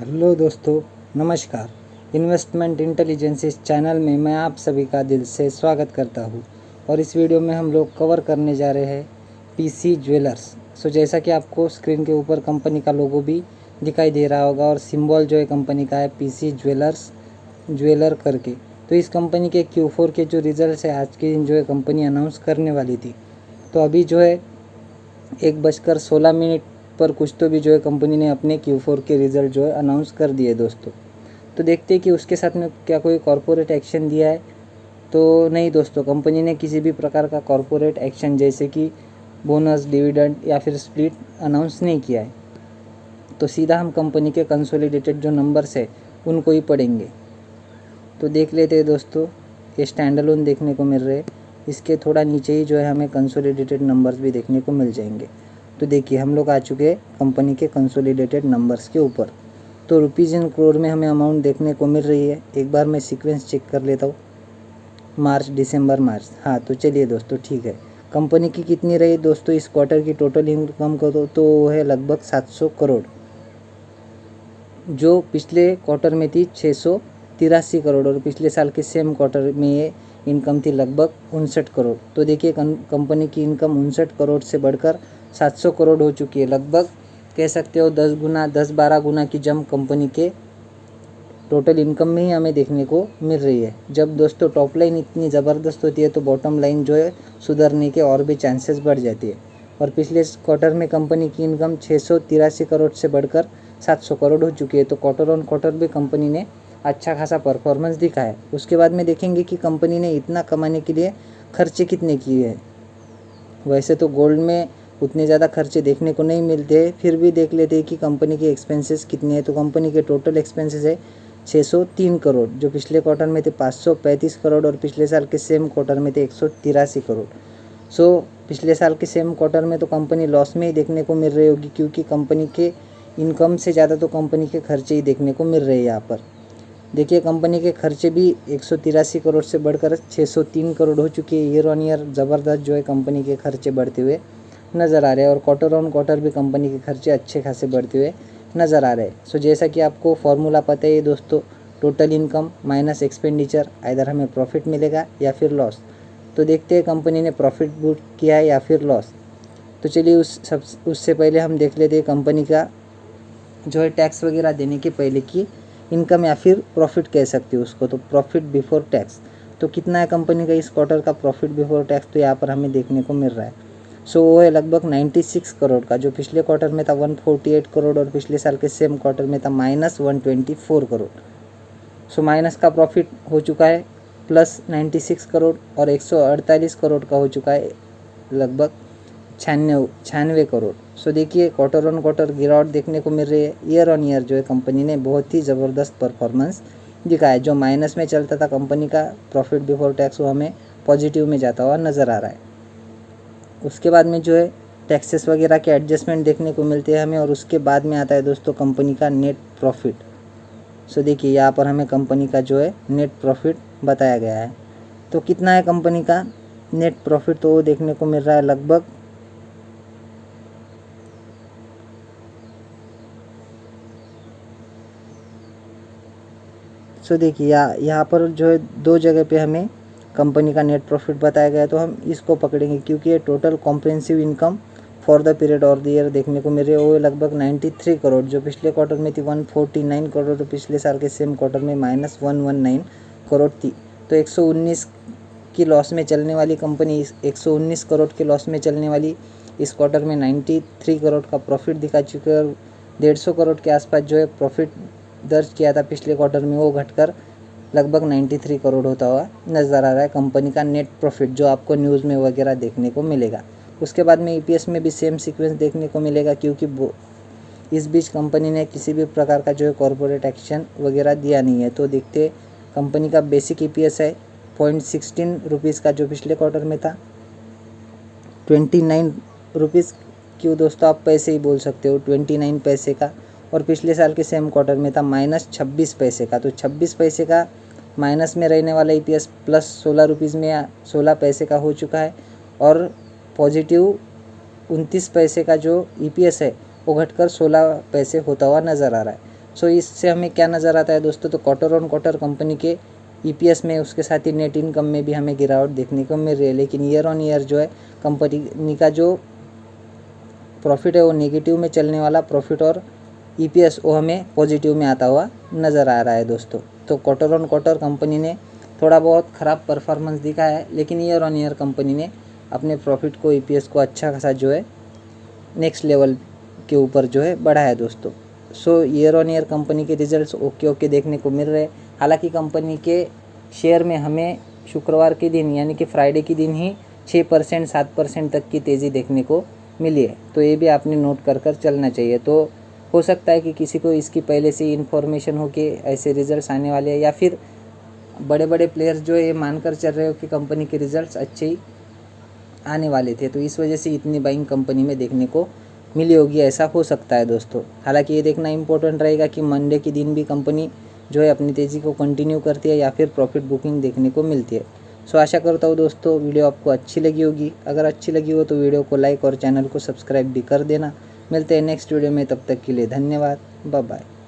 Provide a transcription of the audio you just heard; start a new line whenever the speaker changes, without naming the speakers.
Hello दोस्तों, नमस्कार। Investment intelligence इस चैनल में मैं आप सभी का दिल से स्वागत करता हूं और इस वीडियो में हम लोग कवर करने जा रहे हैं पीसी ज्वेलर्स। जैसा कि आपको स्क्रीन के ऊपर कंपनी का लोगो भी दिखाई दे रहा होगा और सिंबल जो है कंपनी का है पीसी ज्वेलर्स ज्वेलर करके। तो इस कंपनी के Q4 के जो रिजल्ट है आज के दिन जो है कंपनी अनाउंस करने वाली थी। तो अभी जो है 1:16 पर कुछ तो भी जो है कंपनी ने अपने Q4 के रिज़ल्ट जो है अनाउंस कर दिए दोस्तों। तो देखते हैं कि उसके साथ में क्या कोई कॉरपोरेट एक्शन दिया है। तो नहीं दोस्तों, कंपनी ने किसी भी प्रकार का कॉरपोरेट एक्शन जैसे कि बोनस, डिविडेंड या फिर स्प्लिट अनाउंस नहीं किया है। तो सीधा हम कंपनी के कंसोलिडेटेड जो नंबर्स है उनको ही पढ़ेंगे। तो देख लेते हैं दोस्तों, ये स्टैंडअलोन देखने को मिल रहे हैं। इसके थोड़ा नीचे ही जो है हमें कंसोलिडेटेड नंबर्स भी देखने को मिल जाएंगे। तो देखिए हम लोग आ चुके हैं कंपनी के कंसोलिडेटेड नंबर्स के ऊपर। तो रुपीज़ इन करोड़ में हमें अमाउंट देखने को मिल रही है। एक बार मैं सीक्वेंस चेक कर लेता हूँ, मार्च, दिसंबर, मार्च। हाँ, तो चलिए दोस्तों, ठीक है। कंपनी की कितनी रही दोस्तों इस क्वार्टर की टोटल इनकम को, तो वो है लगभग 700 करोड़, जो पिछले क्वार्टर में थी 683 करोड़ और पिछले साल के सेम क्वार्टर में ये इनकम थी लगभग 59 करोड़। तो देखिए कंपनी की इनकम 59 करोड़ से बढ़कर 700 करोड़ हो चुकी है। लगभग कह सकते हो 10 गुना, 10-12 गुना की जंप कंपनी के टोटल इनकम में ही हमें देखने को मिल रही है। जब दोस्तों टॉप लाइन इतनी ज़बरदस्त होती है तो बॉटम लाइन जो है सुधरने के और भी चांसेस बढ़ जाती है। और पिछले क्वार्टर में कंपनी की इनकम 683 करोड़ से बढ़कर 700 करोड़ हो चुकी है। तो क्वार्टर ऑन क्वार्टर भी कंपनी ने अच्छा खासा परफॉर्मेंस दिखा है। उसके बाद में देखेंगे कि कंपनी ने इतना कमाने के लिए खर्चे कितने किए हैं। वैसे तो गोल्ड में उतने ज़्यादा खर्चे देखने को नहीं मिलते, फिर भी देख लेते हैं कि कंपनी के एक्सपेंसेस कितने हैं। तो कंपनी के टोटल एक्सपेंसेस है 603 करोड़, जो पिछले क्वार्टर में थे 535 करोड़ और पिछले साल के सेम क्वार्टर में थे 183 करोड़। पिछले साल के सेम क्वार्टर में तो कंपनी लॉस में ही देखने को मिल रही होगी, क्योंकि कंपनी के इनकम से ज़्यादा तो कंपनी के खर्चे ही देखने को मिल रहे हैं यहाँ पर। देखिए कंपनी के खर्चे भी 183 करोड़ से बढ़कर 603 करोड़ हो चुकी है। ईयर ऑन ईयर ज़बरदस्त जो है कंपनी के खर्चे बढ़ते हुए नज़र आ रहे हैं और क्वार्टर ऑन क्वार्टर भी कंपनी के खर्चे अच्छे खासे बढ़ते हुए नज़र आ रहे हैं। जैसा कि आपको फॉर्मूला पता है दोस्तों, टोटल इनकम माइनस एक्सपेंडिचर, इधर हमें प्रॉफिट मिलेगा या फिर लॉस। तो देखते हैं कंपनी ने प्रॉफिट बुक किया है या फिर लॉस। तो चलिए उससे पहले हम देख लेते हैं कंपनी का जो है टैक्स वगैरह देने के पहले की इनकम या फिर प्रॉफिट कह सकते हो उसको। तो प्रॉफिट बिफोर टैक्स तो कितना है कंपनी का इस क्वार्टर का प्रॉफिट बिफोर टैक्स, तो यहाँ पर हमें देखने को मिल रहा है। वो है लगभग 96 करोड़ का, जो पिछले क्वार्टर में था 148 करोड़ और पिछले साल के सेम क्वार्टर में था -124 करोड़। माइनस का प्रॉफिट हो चुका है प्लस 96 करोड़ और 148 करोड़ का हो चुका है लगभग 96 करोड़। देखिए क्वार्टर ऑन क्वार्टर गिरावट देखने को मिल रही है। ईयर ऑन ईयर जो है कंपनी ने बहुत ही ज़बरदस्त परफॉर्मेंस दिखाया है। जो माइनस में चलता था कंपनी का प्रॉफिट बिफोर टैक्स, वो हमें पॉजिटिव में जाता हुआ नज़र आ रहा है। उसके बाद में जो है टैक्सेस वगैरह के एडजस्टमेंट देखने को मिलते हैं हमें, और उसके बाद में आता है दोस्तों कंपनी का नेट प्रॉफिट। देखिए यहाँ पर हमें कंपनी का जो है नेट प्रॉफिट बताया गया है। तो कितना है कंपनी का नेट प्रॉफिट, तो वो देखने को मिल रहा है लगभग देखिए यहाँ पर जो है दो जगह पे हमें कंपनी का नेट प्रॉफिट बताया गया है। तो हम इसको पकड़ेंगे क्योंकि ये total comprehensive income for the period और द ईयर देखने को मिल रही है। वो लगभग 93 करोड़, जो पिछले क्वार्टर में थी 149 करोड़ तो पिछले साल के सेम क्वार्टर में -119 करोड़ थी। तो 119 की लॉस में चलने वाली कंपनी 119 करोड़ के लॉस में चलने वाली इस क्वार्टर में 93 करोड़ का प्रॉफिट दिखा चुके हैं और 150 करोड़ के आसपास जो है प्रॉफिट दर्ज किया था पिछले क्वार्टर में, वो घटकर लगभग 93 करोड़ होता हुआ नज़र आ रहा है कंपनी का नेट प्रॉफिट, जो आपको न्यूज़ में वगैरह देखने को मिलेगा। उसके बाद में ईपीएस में भी सेम सीक्वेंस देखने को मिलेगा, क्योंकि इस बीच कंपनी ने किसी भी प्रकार का जो है कॉरपोरेट एक्शन वगैरह दिया नहीं है। तो देखते कंपनी का बेसिक ईपीएस है 0.16 रुपीज़ का, जो पिछले क्वार्टर में था 29 रुपीज़। क्यों दोस्तों, आप पैसे ही बोल सकते हो, 29 पैसे का, और पिछले साल के सेम क्वार्टर में था -26 पैसे का। तो 26 पैसे का माइनस में रहने वाला ईपीएस प्लस 16 रुपीज़ में 16 पैसे का हो चुका है और पॉजिटिव 29 पैसे का जो ईपीएस है वो घटकर 16 पैसे होता हुआ नज़र आ रहा है। सो इससे हमें क्या नज़र आता है दोस्तों, तो क्वार्टर ऑन क्वार्टर कंपनी के EPS में, उसके साथ ही नेट इनकम में भी हमें गिरावट देखने को मिल रही है। लेकिन ईयर ऑन ईयर जो है कंपनी का जो प्रॉफिट है वो नेगेटिव में चलने वाला प्रॉफिट और EPS वो हमें पॉजिटिव में आता हुआ नज़र आ रहा है दोस्तों। तो क्वार्टर ऑन क्वार्टर कंपनी ने थोड़ा बहुत ख़राब परफॉर्मेंस दिखा है, लेकिन ईयर ऑन ईयर कंपनी ने अपने प्रॉफिट को, EPS को अच्छा खासा जो है नेक्स्ट लेवल के ऊपर जो है बढ़ा है दोस्तों। सो ईयर ऑन ईयर कंपनी के रिजल्ट्स ओके देखने को मिल रहे हैं। हालांकि कंपनी के शेयर में हमें शुक्रवार के दिन यानी कि फ्राइडे के दिन ही 6% 7% तक की तेज़ी देखने को मिली है, तो ये भी आपने नोट कर चलना चाहिए। तो हो सकता है कि किसी को इसकी पहले से इन्फॉर्मेशन हो कि ऐसे रिजल्ट्स आने वाले हैं, या फिर बड़े बड़े प्लेयर्स जो ये मानकर चल रहे हो कि कंपनी के रिजल्ट्स अच्छे ही आने वाले थे, तो इस वजह से इतनी बाइंग कंपनी में देखने को मिली होगी, ऐसा हो सकता है दोस्तों। हालांकि ये देखना इंपॉर्टेंट रहेगा कि मंडे के दिन भी कंपनी जो है अपनी तेज़ी को कंटिन्यू करती है या फिर प्रॉफिट बुकिंग देखने को मिलती है। सो आशा करता हूँ दोस्तों वीडियो आपको अच्छी लगी होगी। अगर अच्छी लगी हो तो वीडियो को लाइक और चैनल को सब्सक्राइब भी कर देना। मिलते हैं नेक्स्ट वीडियो में, तब तक के लिए धन्यवाद, बाय बाय।